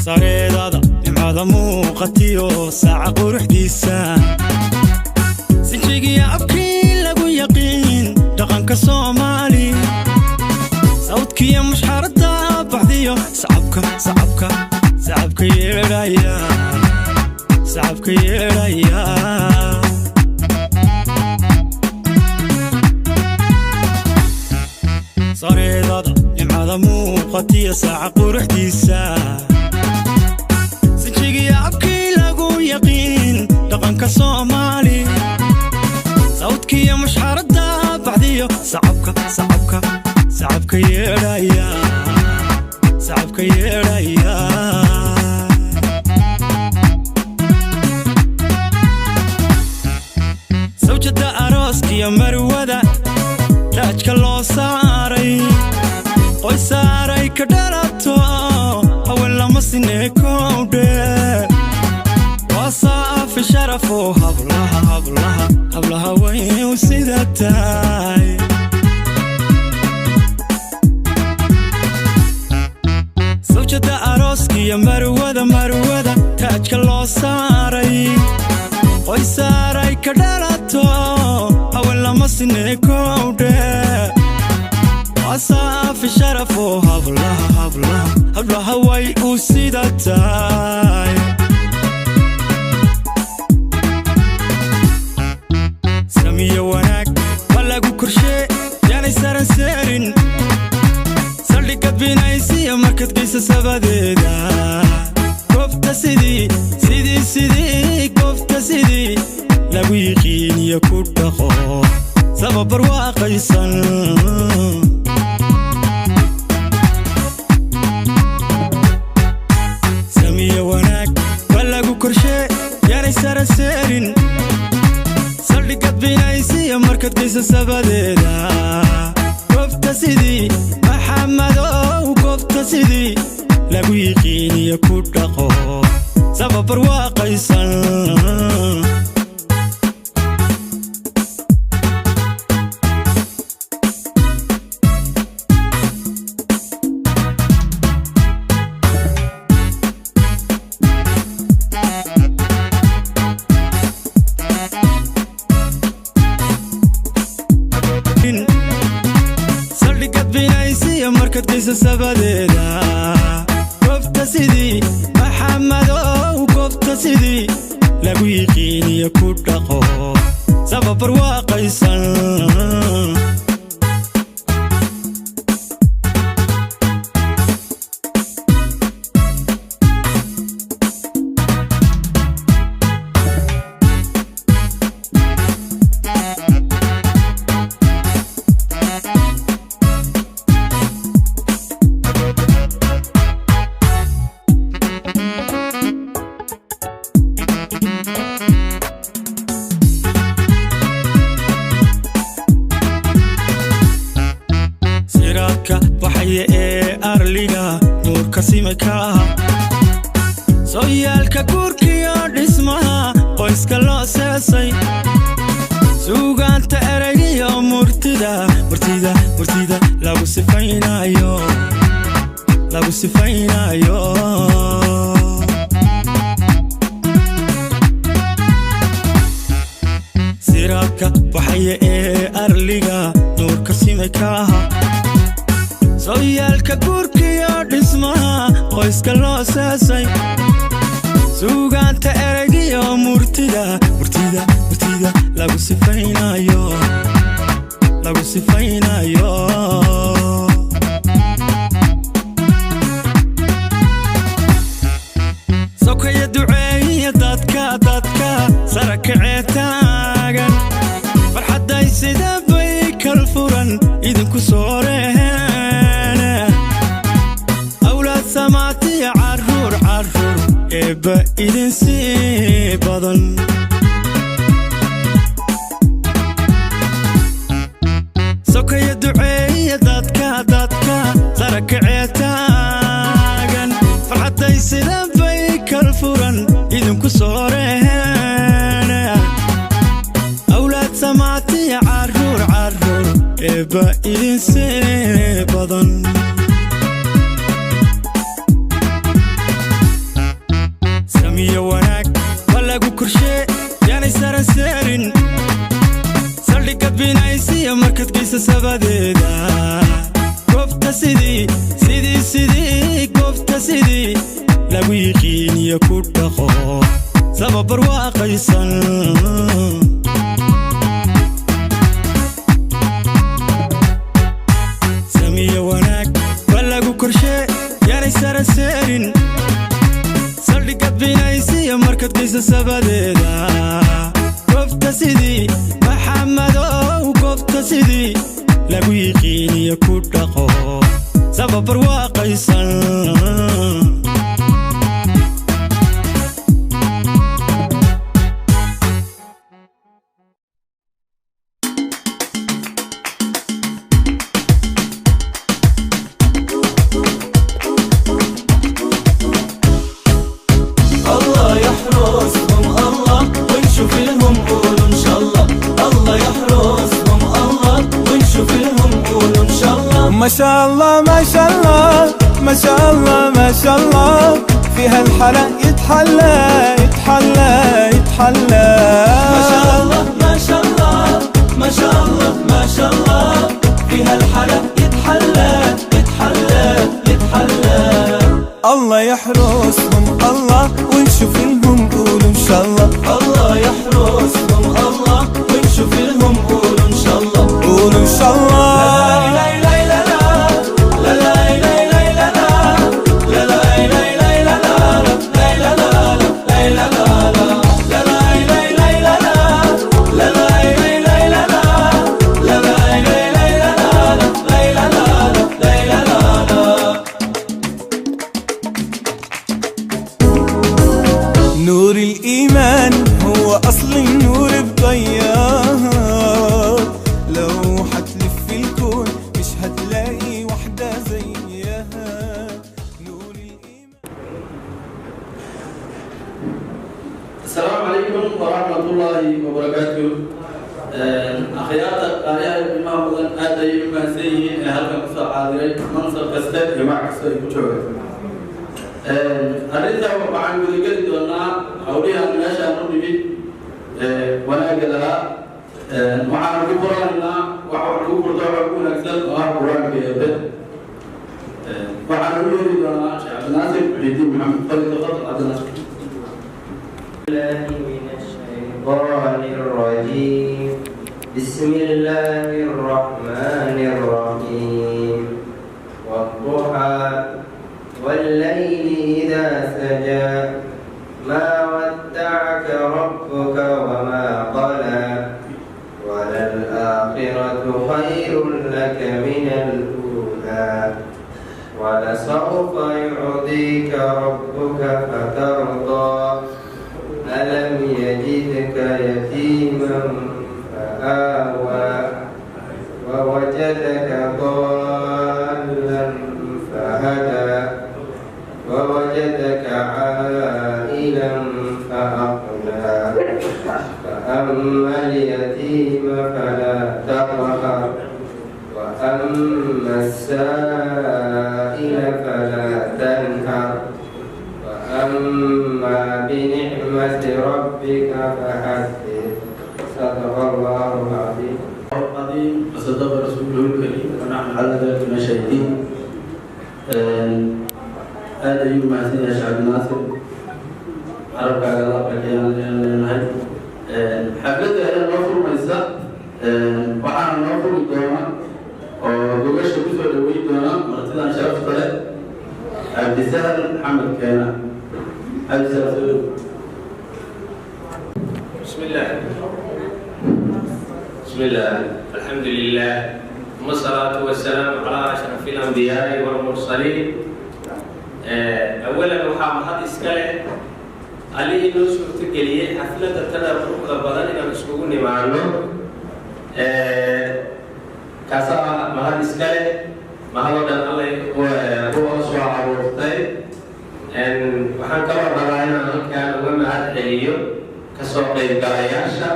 sareedada nimcada muuqatiyo saaca quruxdiisa sinjigiya afkii lagu yaqiin dhaqanka Soomaali sawdkiya mushxarada baxdiyo sacabka yeeraya sareedada nimcada muuqatiyo saaca quruxdiisa abkii lagu yaqiin dhaqanka Soomaali sawdkiya mushxarada baxdiyo sacabka yeeraya sawjada arooskiya marwada taajka loo saaray qoys saaray ka dhalato haween lama sineekowdhe وصاف شرفه هبلها وين وسيدتاي زوجة أروسكي يا مروذة تاجك لو ساري qoys saaray ka dhalato haween lama sineekowdhe وصاف شرفه هبلها وين وسيدتاي سمية وناك ولاقو كرشي يعني سارن سارن سالي قبينا يسيا مركز قيسة سباديدا كوفتا سيدي كوفتا سيدي لاقو يقين يكود دخو سبب رواق يسان سمية وناك ولاقو كرشي يعني سارن سارن قد بينايسي مركز قيسة سباديدا كوفتا سيدي محمد وكوفتا سيدي لاقو يقين يكود دخو سبب رواق يسان مركز قيسة سباديدا كوفتا سيدي محمد وكوفتا سيدي لاقو يقين يكود دخو سبب رواق يسان وحي أرلينا نور كسيمكا سويالك كوركيا دسمها قويسك لو سيسي سوغان تأرقيا مرتدا لو سفينا يو سيراكا وحي أرلينا نور كسيمكا سويالك كوركيا دسمها قويسك لو سيسي سوغان تأرقيا مرتدا لو سفينا يو سوكا يدعي دادكا سرك عتاقا فرحة دايسي دبيك الفرن إذنكو سوريهن أولاد سماتي عرور إبا إذن سيبادن سوكا يدعي دادكا سرك عتاقا فرحة دايسي دبيك الفرن إذنكو سوريهن أولاد سماتي عرور إبا إنسي بدن سمية وناك بلغو كرشي يعني سارن سارن سالدقad binaysiya markad geysa sabadeeda goobta sidii goobta sidii lagu yiqiiniyo ku dhaqo sabab barwaaqaysan samiya wanaag balagu korshe yani saran seerin saldhigad binaysiya markad geysa sabadeeda goobta sidii maxamadow goobta sidii lagu yiqiiniyo ku dhaqo sabab barwaaqaysan ما شاء الله ما شاء الله ما شاء الله ما شاء الله فيها الحلا يتحلى يتحلى يتحلى ما شاء الله ما شاء الله ما شاء الله ما شاء الله فيها الحلا يتحلى يتحلى يتحلى الله يحرسهم الله ونشوف لهم قولوا ان شاء الله الله يحرسهم الله ونشوف لهم قولوا ان شاء الله قولوا ان شاء الله نور الإيمان هو أصل النور بضيار لو حتلف في الكون مش هتلاقي وحدة زيها نور الإيمان. السلام عليكم ورحمة الله وبركاته. أخيات قارئة الإمام أبو آدي إما سيئين هلك مصر عادري منصر كستات جماعة كستات كتوبة أريدها وعن قد دونا أوليها الناشا نبي وانا قدها وعن قبرانا وعن قبرانا وعن أكثر وعن قرآن كيبه وعن قبرانا دونا شعب ناصر بحيدي محمد فريد خطر عبد الناصر الله من الشيطان الرجيم بسم الله الرحمن الرحيم والضحى والليل إذا سجى ما ودعك ربك وما قلى وللآخرة خير لك من الأولى ولسوف يعطيك ربك فترضى ألم يجدك يتيما فآوى ووجدك ضالا فهدى ووجدك عائلا فأغنى فأما اليتيم فلا تقهر وأما السائل فلا تنهر وأما بنعمة ربك فحدث صدق الله العظيم العظيم وصدق رسوله الكريم ونحن على ذلك من الشاهدين. هذا يوم سيدنا شعب ناصر عرب على الله بكيان لأنه حفلته هي النوفر ميسا وحانا النوفر الدوما وقوش بسوء الوي دونا مرتدى شرف طلع عبد السهل محمد كينا عبد السهل. بسم الله الحمد لله والصلاة والسلام على أشرف الأنبياء والمرسلين. أولا وحام هذا إسكاله عليه إنه شفت كليه حفلة التدرج بدل إلى مسكون معلوم كسا ما هذا إسكاله ما هذا دان الله هو أسوأ عروضته وحن كبر رأينا كان وما هذا حليو كسوق الجراياشة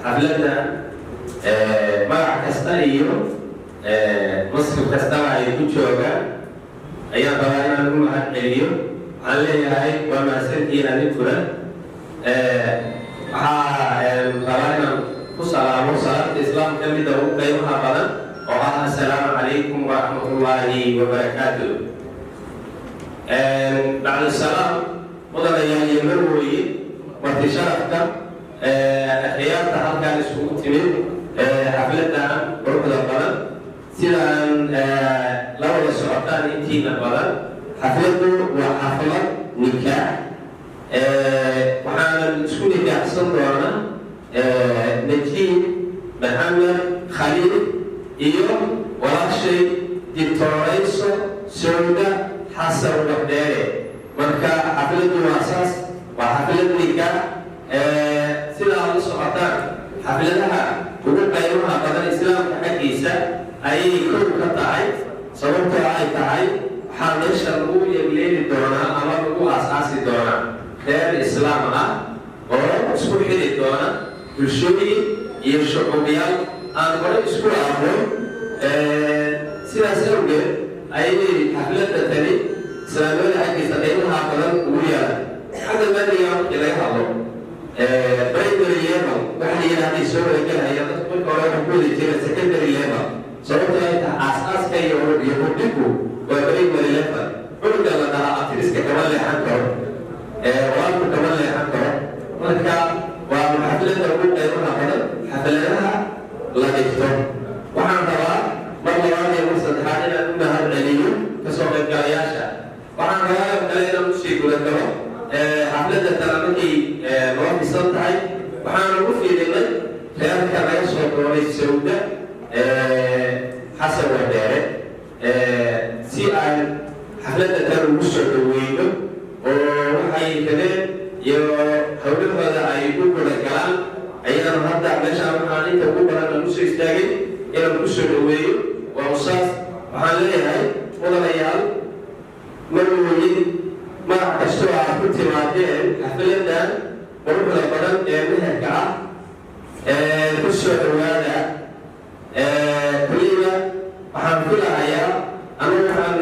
حفلة ما كستايو muslim kastaba ay ku joogaan ayaan rabaa inaan u mahad celiyo waxaan leeyahay waa mahadsantihiin adinkuna waxaa rabaa inaan ku salaamo salaamta islaamka mida ugu qiimaha badan oo ah assalaamu calaykum waraxmatullaahi wabarakaatuh bacda salaam mudanayaal iyo marwooye marti sharafka akhyaarta halkaan isugu timid xafladan quruxda badan sidaan la wada socotaan intiina badan xafladu waa xaflad nikaax waxaanan isku nikaaxsan doonaa najiib maxamed khaliil iyo walaashay dictorayso sowda xasan wardheere marka xafladu waa saas waa xaflad nikaax sidaa la socotaan xafladaha ugu qiimaha badan islaamka xaggiisa ayay kow ka tahay sababtoo ay tahay waxaa meesha lagu yeegleeli doonaa ama lagu aasaasi doonaa reer islaam ah oo isku xiri doona bulshooyin iyo shucuubiyaal aan hore isku aqoon sidaas awgeed ayay xafladda tani islaamiyada xaggiisa qiimaha badan ugu yaala xagga maadiga markii laga hadlo primary level waxa la yidhahday soo wareeganaya dadku marka hore waxaa ku wadi jira secondary level sababtoo ay tahay aasaaska iyo hurdhigu waa primary level cunuga la dhalaa atiriska kama leexan karo waalku kama leexan karo marka waa xaflada ugu qiimaha badan xafladaha la dhigto waxaan rabaa mar labaad iyo mar saddexaad inaan u mahad celiyo kasoo qaybgalayaasha waxaan rabaa kale inaan usii guda galo xafladda tana markay noo dhisan tahay waxaan ugu fiirinay reerka laga soo doonay sawda xasan wardheere si aan xafladda tan ugu soo dhaweyno oo waxay rabeen iyo hawlahooda ay u guda galaan ayaan hadda meeshaan waxaan inta ugu badan aan usoo istaagay inaan ku soo dhaweeyo waa usaas waxaan leeyahay mudanayaal marwooyin magac kastoo aad ku timaadeen xafladan quruxda badan ee meherka ah ku soo dhawaada keliya waxaan filahayaa anu waxaan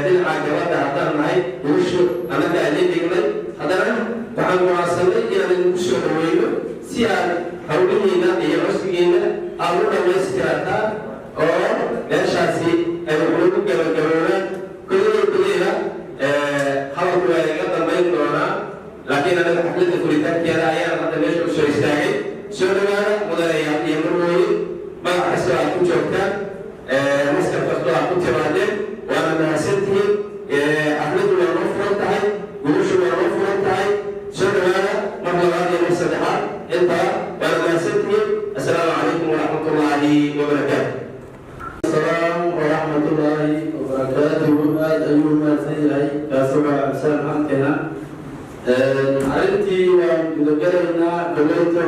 dhinaca gabadha haddaan nahay guushu annaga adin dhignay haddana waxaan go'aansanay inaan idinku soo dhaweyno si aad hawlihiina iyo cusbigiina aad u dhammaystirataan oo meeshaasi ay ugu gabagaboobaan keliya hadalku waa iga dambayn doonaa laakiin anaga xafladda furitaankeeda ayaan hadda meesha u soo istaagay soo dhawaada mudanayaal iyo marwooye magac kastoo aad ku joogtaan maskar kastoo aad ku timaadeen waana mahadsantihiin xafladdu waa noo furan tahay guushu waa noo furan tahay soo dhawaada mar labaad iyo mar saddexaad intaa waana mahadsantihiin assalaamu calaykum waraxmatullaahi wabarakaatu السلام ورحمة الله وبركاته أيها المسيحي كاسوكا أبسان حقنا عرفتي ومدقرنا كليته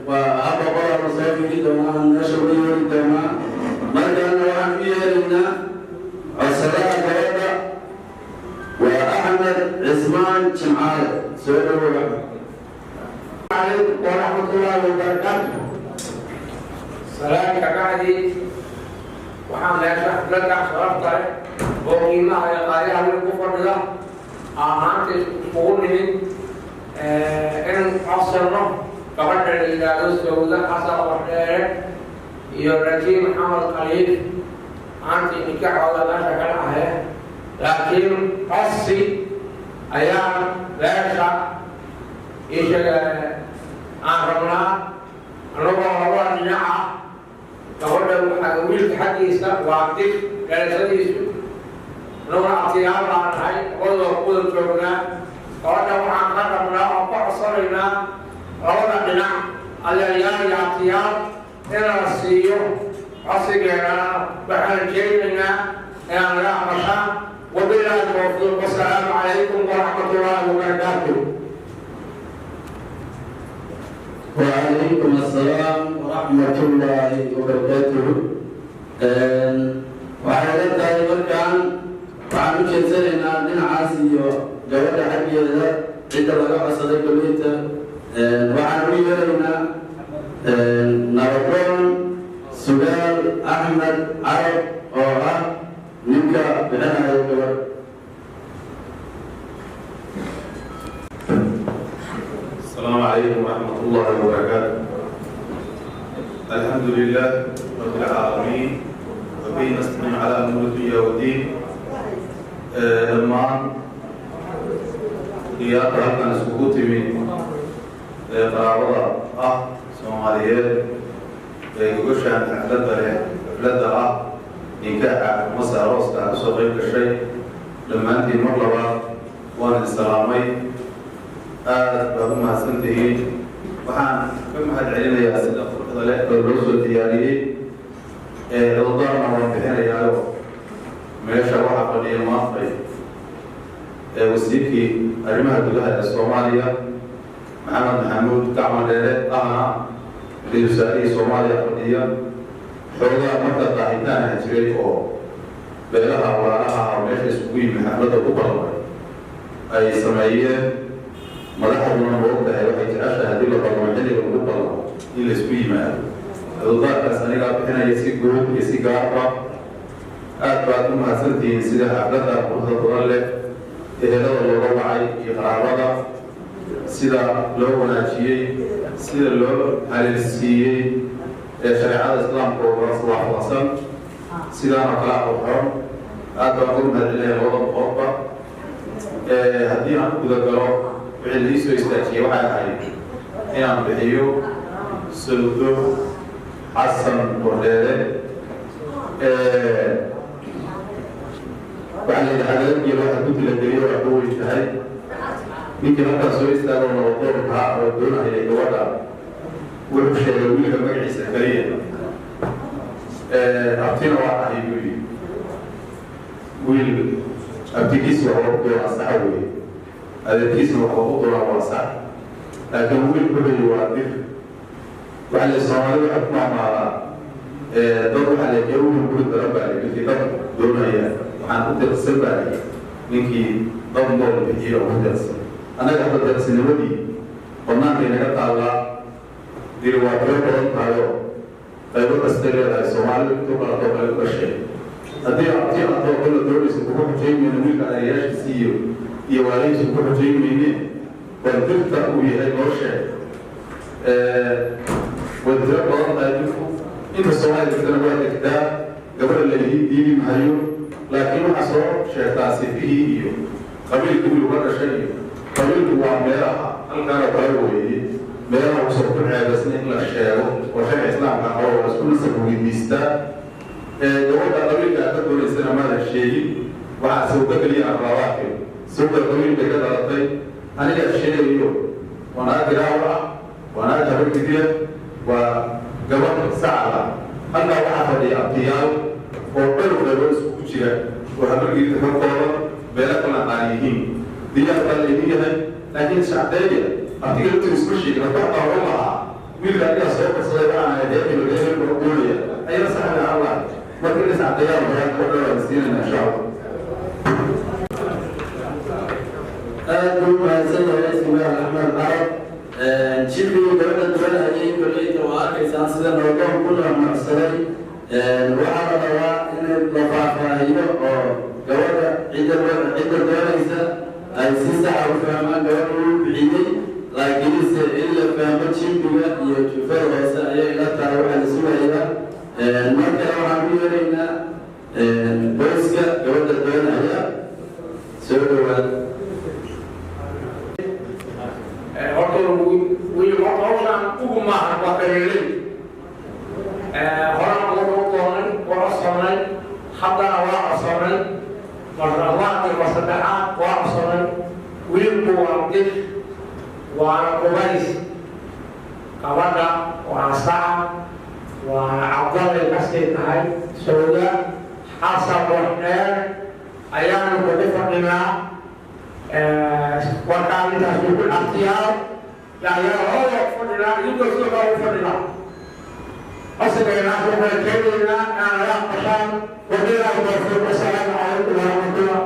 وأبا قرى مصافي دوما نشوي دوما مركانا وحمية لنا السلام عليكم وأحمد عثمان شمعال سؤال عليكم ورحمة الله وبركاته سلام كعادي waxaan leeyahay xafladda sharafta leh oo qiimaha iyo qaaliyaha lagu fadhiyo maanta ugu nimid in casarno gabadha la yidhaahdo sawda xasan wardheere iyo rajiib maxamed khaliil maanta nikaaxooda meesha ka dhacaya laakiin codsi ayaa beesha ishaga aan rabnaa anagoo labada dhinaca gabadha waxaa wiilka xaggiisa waa dib dhalashadiisu anaguna atiyaal baan nahay labadoo kuwada joognaa gabadha waxaan ka rabnaa oo ka codsanaynaa labada dhinac allayaal iyo atiyaal in la siiyo codsigeedana waxaan jeedinaynaa inaan laga aqbashaan wabilaahi tawfiiq wasalaamu calaykum waraxmatullaahi wabarakaatuh وعليكم السلام ورحمة الله وبركاته وحيالتا يبركان وعن كنسلنا لنعاسي جواد حقي هذا عند الله صديق البيت وعن ويرنا نربون سؤال أحمد عرب أو نبقى بناء الجبل. السلام عليكم ورحمة الله وبركاته. الحمد لله رب العالمين وبه نستعين على أمور الدنيا والدين. لما قيادة كان سقوطي من قرابة سوماليات يقولش عن حفلة نكاح مصر روس كان صغير كشيء لما أنت مغلبة وأنا السلامي بهما سنتين وحان كم هاد علينا يا سيدة فرقة لك الرسل الدياريين الضارنا وانبحين يالو ميشا وحا قليل ماطري وسيكي أرمها دولها الصومالية محمد محمود كعمل ليلة اللي يساري صوماليا قليل حوضا مركز طاحتان هجري أو بيلها ورانها وميشا سكوي من حفلة كبرى أي سمعية madaxduna moogtahay waxay jeceshahay haddii la balamo xilliga lagu balamo in la isku yimaado cudurdaarkaas anigaa bixinaya si guud iyo si gaarba aad baad u mahadsantihiin sida xafladda quruxda badan leh ehelada looga wacay iyo qaraabada sida loo wanaajiyey sida loo haleelsiiyey shareecada islaamka oo waafaqsan sidaanoo kala qurxoon aad baan ugu mahadcelinaya labada boqorba haddii aan u gudagalo wixii la isoo istaajiyey waxay ahayd inaan bixiyo sawdo xasan bordheere waxaa la yidhaha hadaadgeeda waxa ku tilageliyo waa ku weyn tahay ninkii halkaas soo istaago nabadoorka oo doonaya gabadha wuxuu sheegay wiilka magaciisa kaliya abtina waa ahay buu yidhi wiil abtigiis waxba ku doonaa saxa weeye adeerkiisna waxba ku doonaa waa sax laakiin wiil kuxuyi waa dir waxaa la soomaalida waxa ku maamaadaa dad waxaa la jawin guri daran baa la ninkii dad doonaya waxaan u dirsan baa la ninkii dad nool bixiyo ugu dirsan annaga hadda darsinimadii banaanka inaga taallaa diri waa tiro badan tahayo qaybo kastay leedahay soomaalida intuu qalatoo kale u dhashay haddii abti antoo kala doonaysa kugu xujaymayna wiilka ayayaashiisi iyo waalihiisa kugu xujaymayne bal dirta uu yahay noo sheeg way tiro badan tahay dirku inta soomaalida jirtana waa degtaa gabadha la diidi mahayo laakiin waxaa soo sheegtaa sifihii iyo qabiilka wiil uga dhashay iyo qabiilku waa meelaha halkaana kala weeye meelaha usoo ku ceebasna in la sheego oo sharci islaamka qabo waa isku nasab weydiistaa gabadha qabiilka aad ka doonaysana maadan sheegin waxaa sawda keliya aan rabaake sawda qabiil bay ka dhalatay anigaa sheegayo waa naag giraawo ah waa naag habar gidiya waa gabadh sacada halkaa waxaa fadhiya abtiyaal oo dhowr qaybood isku jira oo habar gidida ka kooban beela kala qaan yihiin diyaar baa laydin yahay laakiin shacdeeya abtiga laftiga isku sheegin waxbaa oran lahaa wiilka adigaa soo qarsaday waxaan ahay deeqilo deeqilo kula goolaya ayana saxda allah marka in shacdeeyaa bayaan koo dhowaan siinayna insha allah aad buu mahadsan yahay ismail axmed carab jilbigii gabadha duwanayay koleyta waa arkaysaan sida noodoon ku laamacsaday waxaa la rabaa in la faahfaahiyo oo gabadha cidda doonaysa ay si saxa u fahmaan gabadha uu bixiyey laakiinse in la fahmo jilbiga iyo jufada hoose ayay ila tahay waxaa la sugayaa mar kale waxaan ku yeeraynaa boyska gabadha doonaya soo dhawaad horta hawshaan ugu maahan waa kareelay horaan ugu doonay waa codsanay haddana waa codsanay marlabaadkii waa saddexaad waa codsanay wiilku waa dir waana qubays gabadha waa saca waa cabdalay kasii tahay sawda xasan bordheer ayaanu kugu fadhinaa warkaalintaas ugu dhaqtiyaa yaayahooda fadhinaa idinkoo sida baa u fadhinaa asigaynaas waxay keenaynaa aan laga qashaan wabilahi tawfiiq wasalaamu calaykum waraxmatullah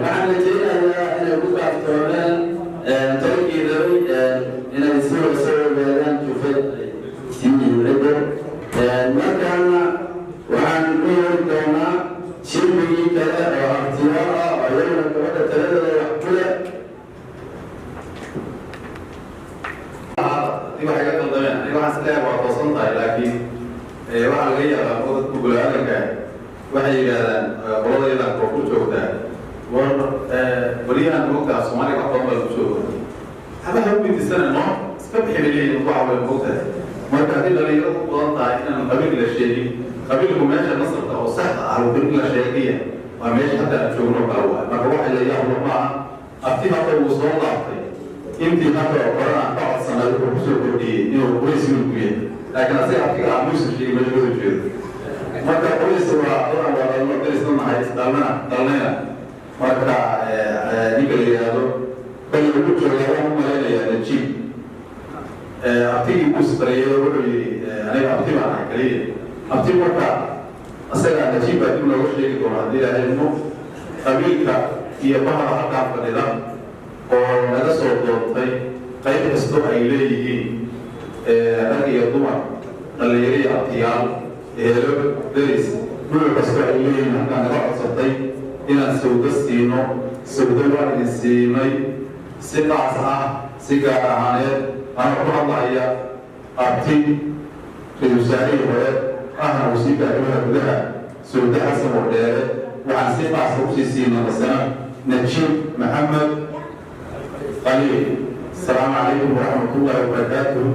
waxaan rajaynayaa inay ku kaaftoomeen tolkiiday inay si hoose ogaadaan jufad sii ciddo laakiin waxaa laga yaabaa dadka bulaaadanka waxay yidhaahdaan qolada yadan koo ku joogtaa war weliyahan moogtaa Soomaaliya wax badan baa ku jooga haba hawdiisana noo iska bixiyay waxa way moogtaa marka hadii dhalinyaro u badan tahay inaan qabiil la sheegin qabiilku meesha nasabka oo saxda ah oo la sheegaya waa meesha hadda aan joogno baa marka waxa la yaabo ma abti hadda uu soo laabtay intii hadda qoraan ka codsanay oo ku soo kordhiyay inuu qoyska ku yahay laakiin asiga abtiga aan muuse sheegay ma jiro jeedo marka qoyska waa la dariisanahay dalnayna marka ninka la yiraahdo bal ugu joogaa oo maleynaya najib abtigii ku sareeyay wuxuu yiri aniga abti baan ahay kaliya abti marka asaga najib baa dib looga sheegi doonaa haddii ilaahay inuu qabiilka iyo bahada halkaa fadhida oo naga soo doontay qayb kastoo ay leeyihiin rag iyo dumar dhalinyaro iyo abtiyaal eelo deris dhul kastoo ay leeyihiin halkaa naga codsatay inaan sawdo siino sawdo waan idin siinay si qaas ah si gaar ahaaneed أنا أقول هي أبتي في المساعدة ولا أنا وسيلة أجمعها كلها سوداء حسن وحدة وعن سبع سوسي سينا مثلا نجيب محمد قليل السلام عليكم ورحمة الله وبركاته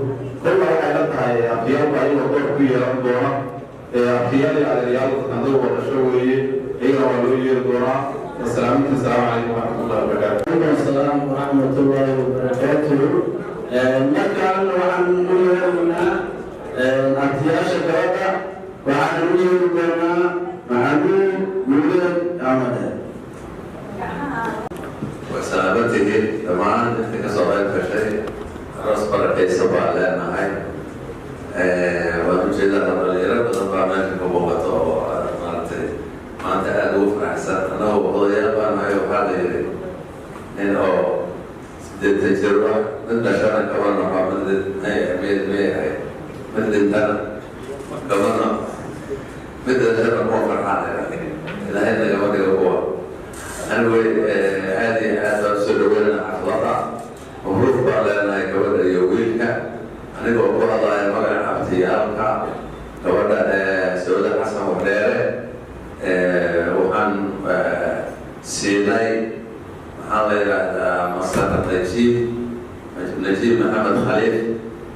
كل واحد عائلتها أبتيال وعيل وقوع فيها رمضونا أبتيال على رياض تنظر والشوية إيه ولوية الدورة السلام عليكم ورحمة الله وبركاته. السلام ورحمة الله وبركاته. markaan waxaan u yeernaa artiyaasha gabadha waxaan u yeeri doonaa maxamuud mudan amade وسلامته طبعا انت كصغير كشيء راس بركيسه بعلانها ونجد لنا الرجال بنطلع منك بوقته مالتي ما انت الوف احسن انا هو قضيه انا يوحد انه تجربة من شأن كمان من هي من الدنيا كمان من الجنة مو فرحان إلى هذا كمان هو أنا هذه هذا سلوكنا أخلاقا مفروض علينا كمان يوميك أنا بقول هذا المكان اختيارك كمان سؤال حسن وحدة وعن سيناي هذا مصلحة نجيب محمد خليل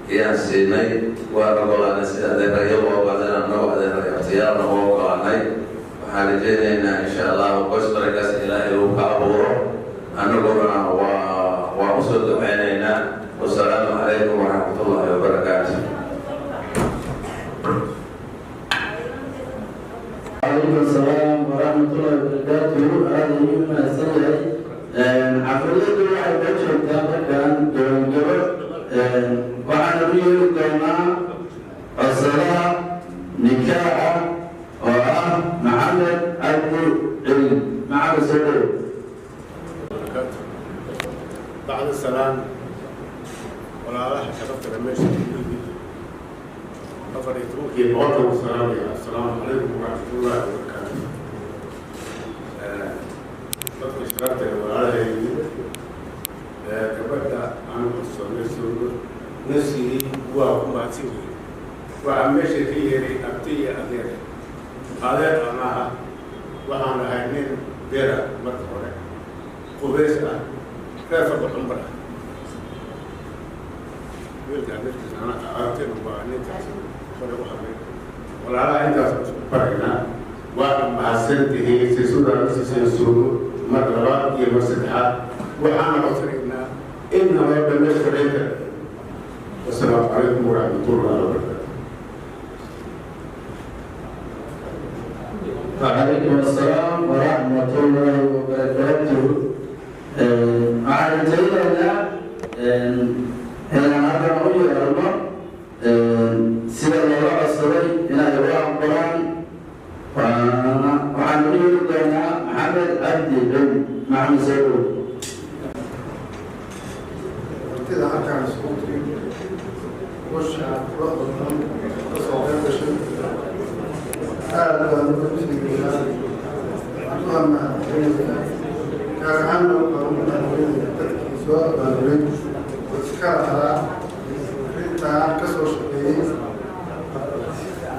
يا سيناي وربنا هذا اليوم وهذا النوع هذا اختيار نوع عني وحالجينا إن شاء الله وقصر كاس إلهي وكابور أنقرنا وأصل عينينا والسلام عليكم ورحمة الله وبركاته. عليكم السلام ورحمة الله وبركاته. هذه مما سيئة عفريت واحد وجه كان جبر وعن ريل الجماعة الصلاة نكاح محمد عبد مع السلام. بعد السلام ولا راح شرفت المشي أفريتوك يبغوا السلام عليكم ورحمة الله وبركاته. اشتركت وعلى كبرت عن نفسي وأمتي وعمشي في أبتي أدير هذا أنا وأنا هايمين بيرا مرتبة قبيسة كيف بالعمرة يرجع نفسي أنا أعطيه وأنا تحسن ولا أحبه ولا على أنت فرقنا وما سنته سيسودا سيسود مرات يمسكها وأنا أفرقنا إنما بالنسبة والسلام عليكم ورحمة الله وبركاته. وعليكم السلام ورحمة الله وبركاته. على جيلنا هنا هذا هو الأمر سيد الله الصلي إلى إبراهيم القرآن وعن ولينا محمد عبد بن محمد سعود. كذا حتى على سقوطي وش رفض تصوير بشر هذا المسلم بالله اللهم كان عنه قانون التركيز والبرنامج وذكر على كسر شقيه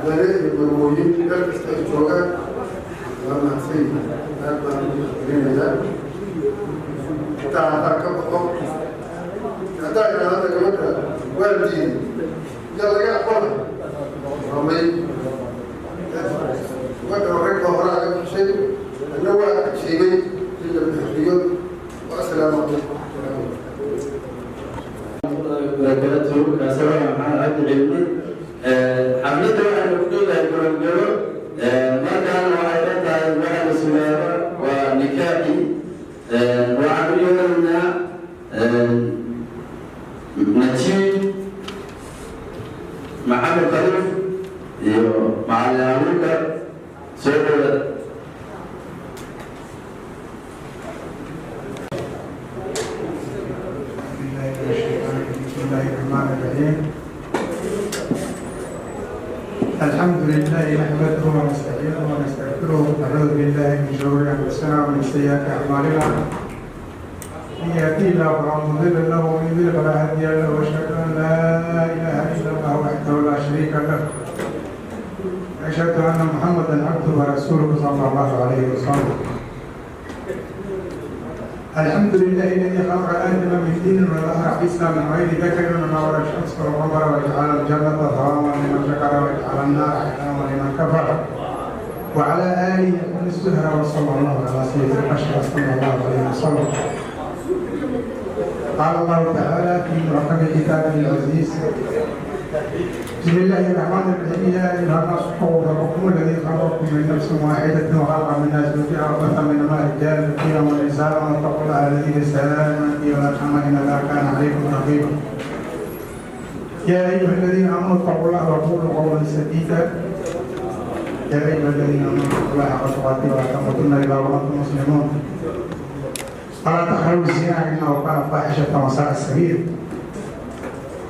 مدارس المرويين درس الجوات والمحسين هذا من ذلك تعال كم حتى إلى هذا كمان والدين يلا يا أخوانا رمي وأنا وراء شيء النوع شيء للحريات والسلام عليكم بركاته كسرنا مع عبد العلمي حملته أن نقول الجو ما كان وعيرتها المعنى السماوة ونكاحي وعملنا نتيجة محمد خليف مع الأمريكا سورة الحمد لله نحمده ونستعينه ونستغفره ونعوذ بالله من شرور انفسنا ومن سيئات اعمالنا من يهديه الله فلا مضل له ومن يضلل فلا هادي له واشهد ان لا اله الا الله وحده لا شريك له اشهد ان محمدا عبده ورسوله صلى الله عليه وسلم الحمد لله الذي خلق ادم من دين وظهر عيسى من غير ذكر ونور الشمس والقمر وجعل الجنه ظلاما لمن شكر وجعل النار حلاما لمن كفر وعلى اله من السهر وصلى الله على سيد البشر صلى الله عليه وسلم. قال الله تعالى في محكم كتابه العزيز بسم الله الرحمن الرحيم يا ايها الناس اتقوا ربكم الذي خلقكم من نفس واحده وخلق منها زوجها وبث منهما رجالا كثيرا ونساء واتقوا الله الذي تساءلون به والارحام ان الله كان عليكم رقيبا. يا ايها الذين امنوا اتقوا الله وقولوا قولا سديدا. يا ايها الذين امنوا اتقوا الله حق تقاته ولا تموتن الا وانتم مسلمون. فلا تقربوا الزنا انه كان فاحشه وساء السبيل.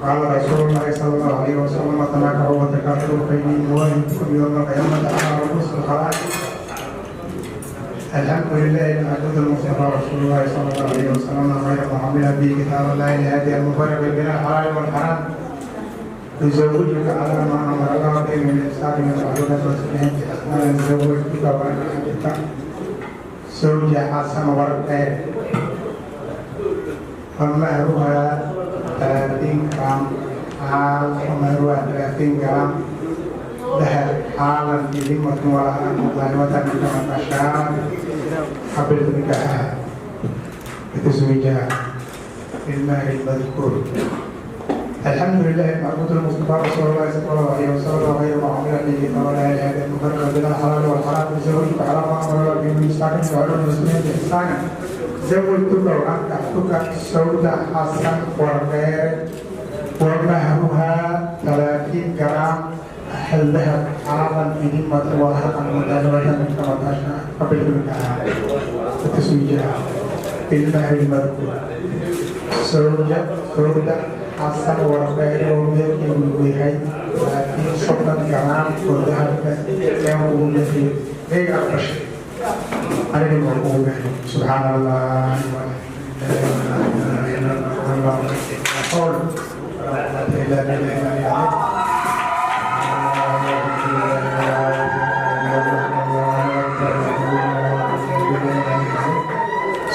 قال رسول الله صلى الله عليه وسلم تناكحوا وتكاثروا بين اموالكم يوم القيامه على رؤوس الخلائق. الحمد لله المعبود المصطفى رسول الله صلى الله عليه وسلم غير محملا به كتاب الله الهادي المفرق بين الحلال والحرام يزوجك على ما امر الله به من الاسلام من المعروف والسنه انا زوجتك وانا احبك زوجة حسن ورقه ومهرها 30 gram حال ومهرها 30 gram ذهب حالا في ذمة وغنوة كما تشاء قبل نكاحها بتزويجها بالمهر المذكور. الحمد لله المعبود المصطفى رسول الله صلى الله عليه وسلم غير معامل به كتاب الله الهادي المفرق بين الحلال والحرام زوجك على ما امر الله به من ساكن وعلوم المسلمين باحسانا. زوجتك وانكحتك سودة حسن ورقير ومهرها 30 جرام ذهب حراما في ذمة وهقا مدانوة كما تشاء قبل نكاحها وتزويجها بالمهر المذكور. سودة حسن ورقير ومهر وهي 30 جرام وذهب يوم في غير البشر. أنا المقول سبحان الله والله أقول لا إله إلا الله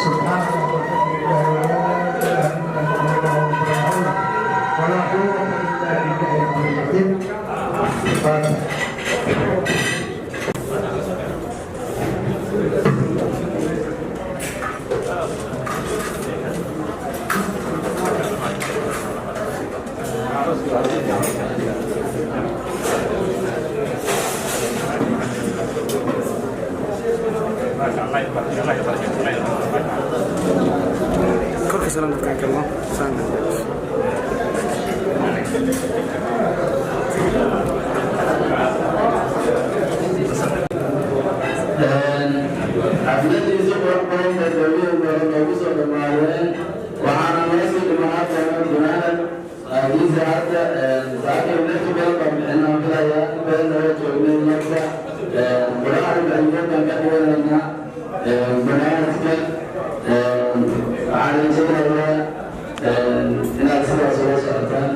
سبحان الله ولا قوة إلا بالله. كل سلام عليك الله سلام. حفلتي سفر قوم الدولية والموسى والمعلن وعلى الناس المعاد والبنان هذه ساعة الناس بلقم بأنهم في الحياة بأن وجهنا المرسى ونعرف أن يكون كأولا لنا بنان على الجنة إلى السنة سلطان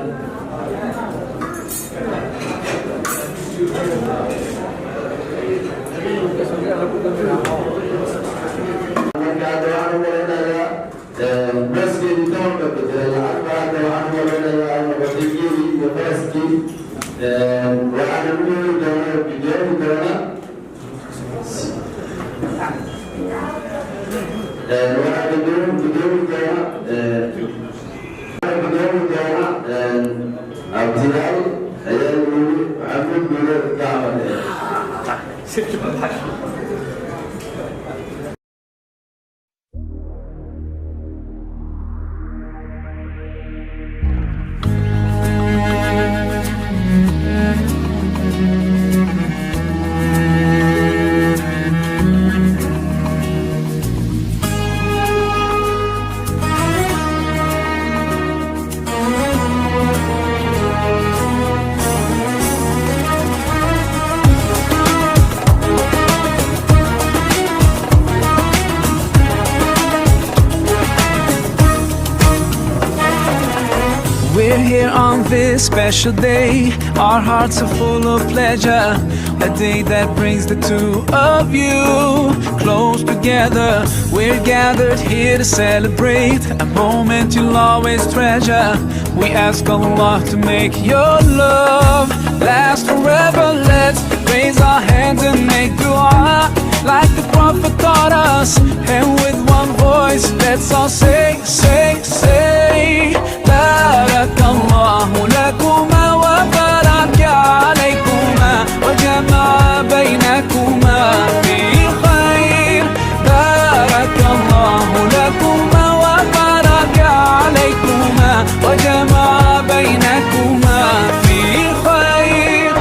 We're here on this special day. Our hearts are full of pleasure. A day that brings the two of you close together. We're gathered here to celebrate a moment you'll always treasure. We ask Allah to make your love last forever. Let's raise our hands and make dua like the Prophet taught us. And with one voice, let's all say, say, say, بارك الله لكما وبارك عليكما وجمع بينكما في خير. بارك الله لكما وبارك عليكما وجمع بينكما في خير.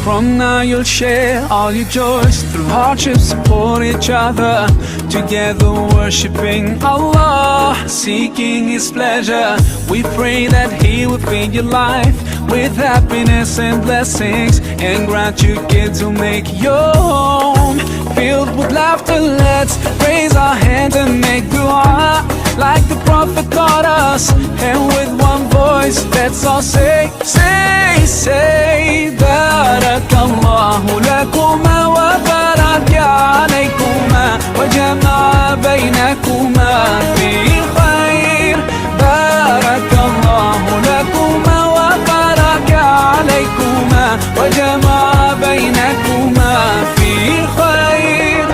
From now you'll share all your joys. Through hardship support each other. Together worshipping Allah, seeking His pleasure. We pray that He will feed your life with happiness and blessings, and grant you kids who make your home filled with laughter. Let's raise our hands and make dua like the Prophet taught us. And with one voice, let's all say, say, say, بارك الله لكما وبارك عليكما وجمع بينكما في خير. بارك الله لكما وبارك عليكما وجمع بينكما في خير.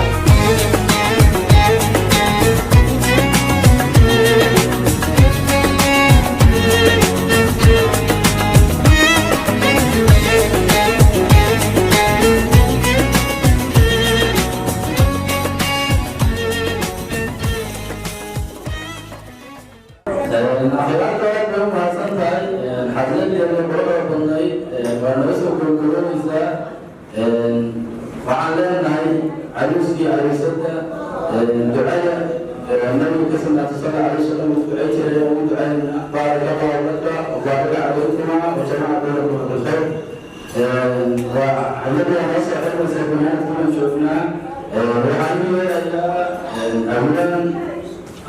waxaan leenahay caruuskii caruusada ducada nabiga ka sunnata sala alayhi wasallam uu ducay jiray oo uu ducay baaraka laka baaraka calaykum wa jamaca baynakum bil khayr. waa annaga hoos aan sameynaa kuma joognaa. waxaan leeyahay awlan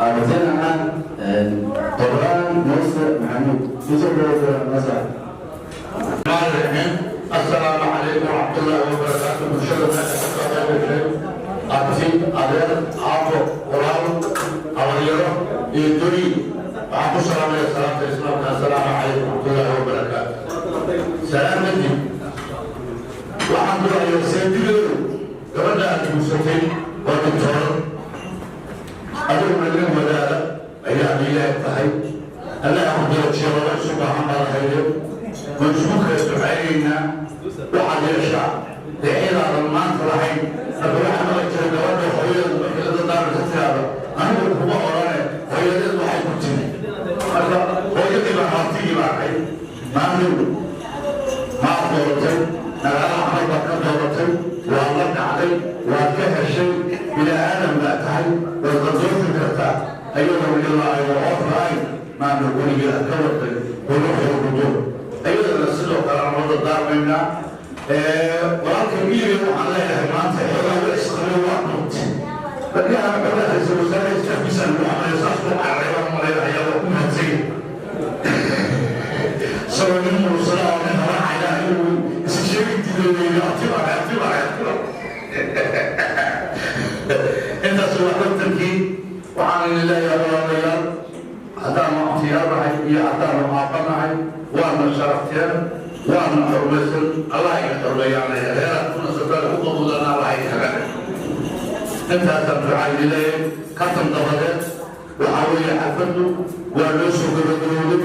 arjana Quran Musa Muhammad bisoo nasar. السلام عليكم ورحمة الله وبركاته. شكرا لك أبتي أدير عفو ورام أوليرو يدري عفو سلام عليكم سلام الإسلام. السلام عليكم ورحمة الله وبركاته. سلام عليكم وحمد الله يسير كبدا المسلمين والدكتور أدور من المدارة أيام الله التحي الله يحمد الله شيرا سبحان الله خير منشوخ علينا وحد يشرع لحين رمان فرحين أقول أحنا رجل دواد وخير وحيد الدار الختيارة أنا أقول هو أرانا خير الوحي كنتني هو يقبع عطيه معي ما نقول ما أفضلتين نرى أحمد بكر دورتين وأمرنا عليه وأكاه الشيء إلى آدم لا تعي والغزوة الكرتاء أيها من الله وأخرى ما نقول إلى كورتين salaamayna walaalka miyiga waxaan leeyahay maanta xoogaa la isqabay waa dhuntay markii aan xogaa haysa wasaare istaafkiisa lagu xamayo saas ku carray baan malaynayaa waa ku mahadsanya sabab nin mursada oo nin raacaya inuu is sheegi dileeyo atibaare intaas waa dhantankii waxaan idin leeyahay walaalayaal haddaanu abtiyaanahay iyo haddaanu aabanahay waana sharafteen waana xurmaysan allah iga xurmeeyaanaya reeraad kuna sadaan u qabudana allah ikaga intaasaan ducaa idin leeyahay katan dabadeed waxaa weeye xafadu waa loo soo gabagaboobay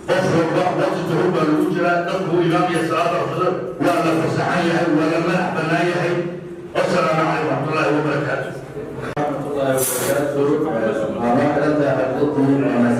qof walba waqti duhur baa lagu jiraa dadku imaam iyo salaada rafada waa la fasaxan yahay waa la madax bannaan yahay wasalaamu calaykum waraxmatullaahi wabarakaatu ورحمة الله وبركاته.